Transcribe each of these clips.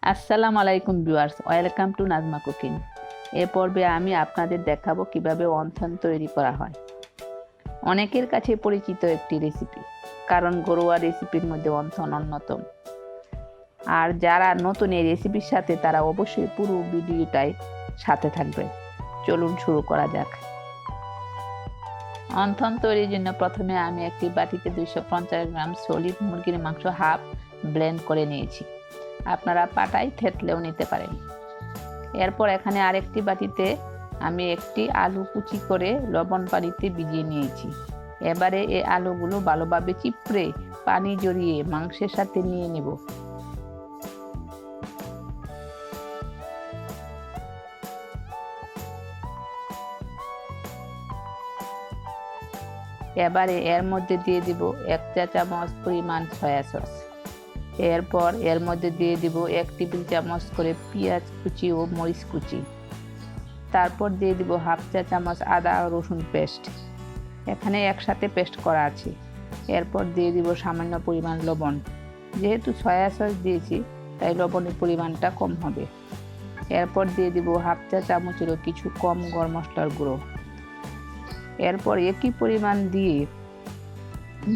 আসসালামু আলাইকুম viewers, welcome to Najma cooking. এ পর্বে আমি আপনাদের দেখাবো কিভাবে অন্থন তৈরি করা হয়। অনেকের কাছে পরিচিত একটি রেসিপি, কারণ ঘরোয়া রেসিপির মধ্যে অন্থন অন্যতম। আর যারা নতুন এই রেসিপির সাথে, তারা অবশ্যই পুরো ভিডিওটাই সাথে থাকবে। চলুন শুরু করা যাক। অন্থন তৈরির জন্য প্রথমে আমি একটি বাটিতে 250 গ্রাম সলিড মুরগির মাংস হাফ ব্লেন্ড করে নিয়েছি। আপনারা পাটায় থেতলেও নিতে পারেন। এরপর এখানে আরেকটি বাটিতে আমি একটি আলু কুচি করে লবণ পানিতে ভিজিয়ে নিয়েছি। এবারে এই আলুগুলো ভালোভাবে চিপড়ে পানি জড়িয়ে মাংসের সাথে নিয়ে নেব। এবারে এর মধ্যে দিয়ে দিব 1 চা চামচ পরিমাণ সয়া সস। এরপর এর মধ্যে দিয়ে দিব 1 টেবিল চামচ করে পেঁয়াজ কুচি ও মরিচ কুচি। তারপর দিয়ে দিব হাফ চা চামচ আদা ও রসুন পেস্ট, এখানে একসাথে পেস্ট করা আছে। এরপর দিয়ে দিব সামান্য পরিমাণ লবণ, যেহেতু সয়া সস দিয়েছি তাই লবণের পরিমাণটা কম হবে। এরপর দিয়ে দিব হাফ চা চামচেরও কিছু কম গরম মশলার গুঁড়ো। এরপর একই পরিমাণ দিয়ে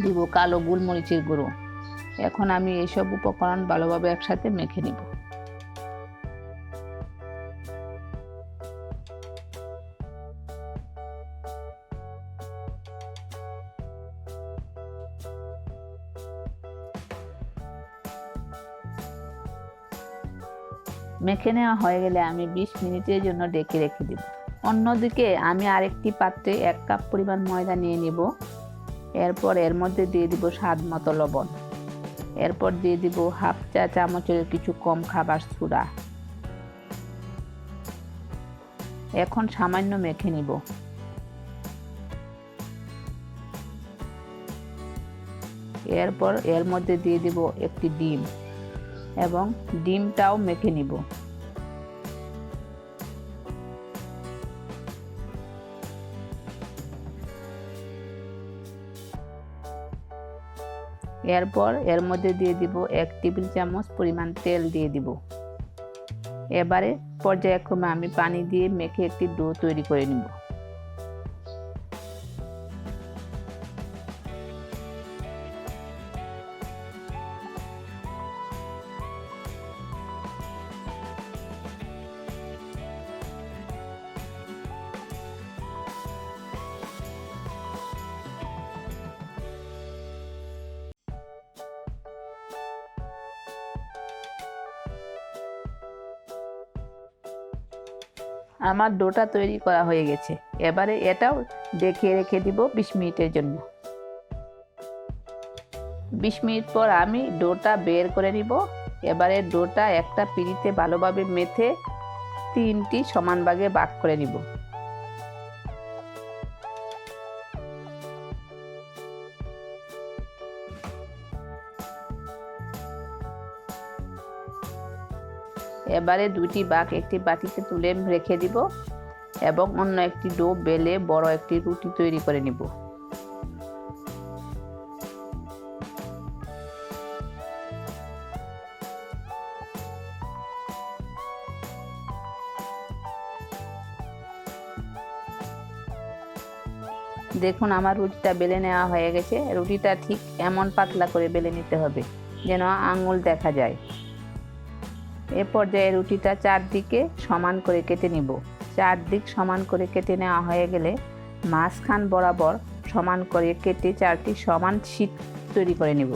দিব কালো গোলমরিচের গুঁড়ো। এখন আমি এইসব উপকরণ ভালোভাবে একসাথে মেখে নিব। মেখে নেওয়া হয়ে গেলে আমি 20 মিনিটের জন্য ঢেকে রেখে দেব। অন্যদিকে আমি আরেকটি পাত্রে 1 কাপ পরিমাণ ময়দা নিয়ে নেব। এরপর এর মধ্যে দিয়ে দিব স্বাদ মতো লবণ। এরপর দিয়ে দিব হাফ চা চামচের কিছু কম খাবার সোডা। এখন সামান্য মেখে নিব। এরপর এর মধ্যে দিয়ে দিব একটি ডিম এবং ডিমটাও মেখে নিব। এরপর এর মধ্যে দিয়ে দিব 1 টেবিল চামচ পরিমাণ তেল দিয়ে দিব। এবারে পর্যায়ক্রমে আমি পানি দিয়ে মেখে একটি ডো তৈরি করে নিব। আমার ডোটা তৈরি করা হয়ে গেছে। এবারে এটাও ঢেকে রেখে দিব 20 মিনিটের জন্য। 20 মিনিট পর আমি ডোটা বের করে নিব। এবারে ডোটা একটা পিঁড়িতে ভালোভাবে মেখে 3টি সমান ভাগে ভাগ করে নিব। এবারে 2টি ভাগ একটি বাটিতে তুলে রেখে দিব এবং অন্য একটি ডো বেলে বড় একটি রুটি তৈরি করে নিব। দেখুন আমার রুটিটা বেলে নেওয়া হয়ে গেছে। রুটিটা ঠিক এমন পাতলা করে বেলে নিতে হবে যেন আঙুল দেখা যায়। এ পর্যায়ে রুটিটা চারদিকে সমান করে কেটে নিব। চারদিক সমান করে কেটে নেওয়া হয়ে গেলে মাঝখান বরাবর সমান করে কেটে 4টি সমান শীট তৈরি করে নিব।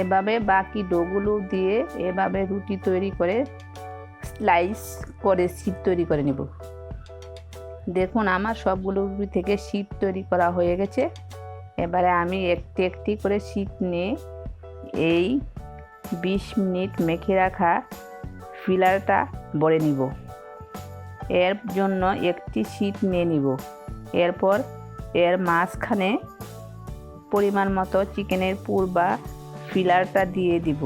এভাবে বাকি ডোগুলো দিয়ে এভাবে রুটি তৈরি করে স্লাইস করে শীট তৈরি করে নিব। দেখুন আমার সবগুলো রুটি থেকে শীট তৈরি করা হয়ে গেছে। এবারে আমি একটি একটি করে শীট নিয়ে এই 20 মিনিট মেখে রাখা ফিলারটা ভরে নিব। এর জন্য একটি শীট নিয়ে নিব। এরপর এর মাঝখানে পরিমাণ মতো চিকেনের পুর বা ফিলারটা দিয়ে দিব।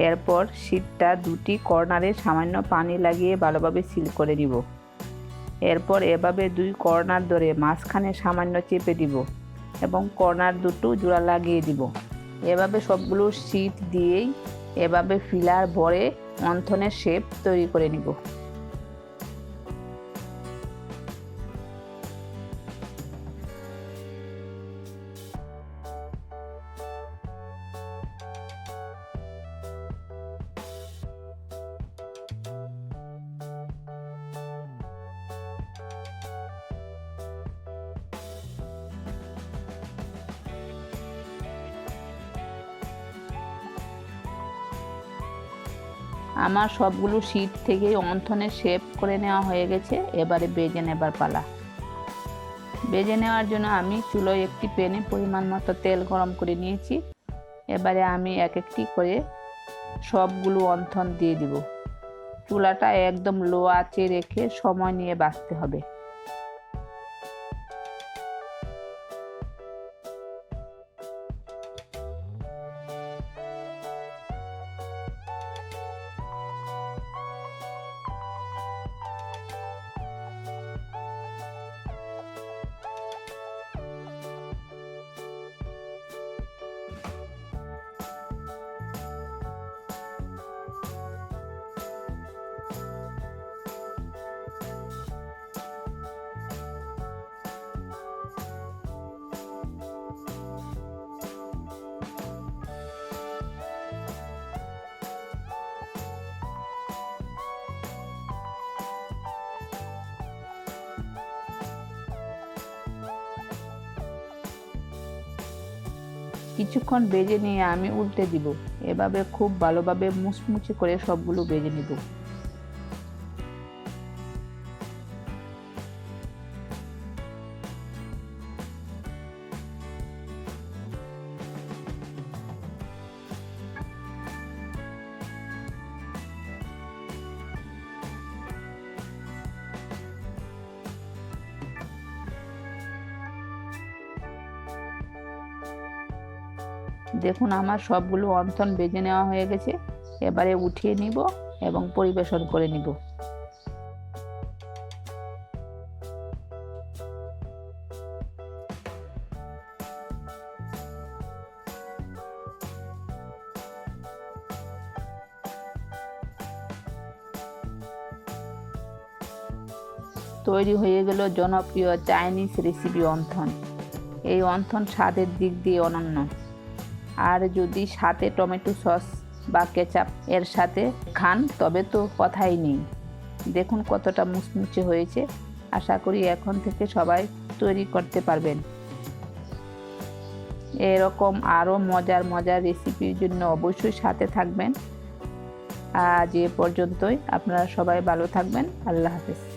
এরপর শীটটা 2টি কর্নারে সামান্য পানি লাগিয়ে ভালোভাবে সিল করে নিব। এরপর এভাবে 2 কর্নার ধরে মাঝখানে সামান্য চেপে দিব এবং কর্নার দুটো জোড়া লাগিয়ে দিব। এভাবে সবগুলো শীট দিয়েই এভাবে ফিলার ভরে অন্থনের শেপ তৈরি করে নিব। আমার সবগুলো শীট থেকেই অন্থনের শেপ করে নেওয়া হয়ে গেছে। এবারে বেজে নেবার পালা। বেজে নেওয়ার জন্য আমি চুলোয় একটি প্যানে পরিমাণ মতো তেল গরম করে নিয়েছি। এবারে আমি এক একটি করে সবগুলো অন্থন দিয়ে দিব। চুলাটা একদম লো আঁচে রেখে সময় নিয়ে ভাজতে হবে। কিছুক্ষণ ভেজে নিয়ে আমি উল্টে দিব। এভাবে খুব ভালোভাবে মুচমুচে করে সবগুলো ভেজে নিব। দেখুন আমার সবগুলো অন্থন ভেজে নেওয়া হয়ে গেছে। এবারে উঠিয়ে নিব এবং পরিবেশন করে নিব। তৈরি হয়ে গেল জনপ্রিয় চাইনিজ রেসিপি অন্থন। এই অন্থন স্বাদের দিক দিয়ে অনন্য, আর যদি সাথে টমেটো সস বা কেচাপ এর সাথে খান তবে তো কথাই নেই। দেখুন কতটা মুচমুচে হয়েছে। আশা করি এখন থেকে সবাই তৈরি করতে পারবেন। এরকম আরও মজার মজার রেসিপির জন্য অবশ্যই সাথে থাকবেন। আজ এ পর্যন্তই। আপনারা সবাই ভালো থাকবেন। আল্লাহ হাফেজ।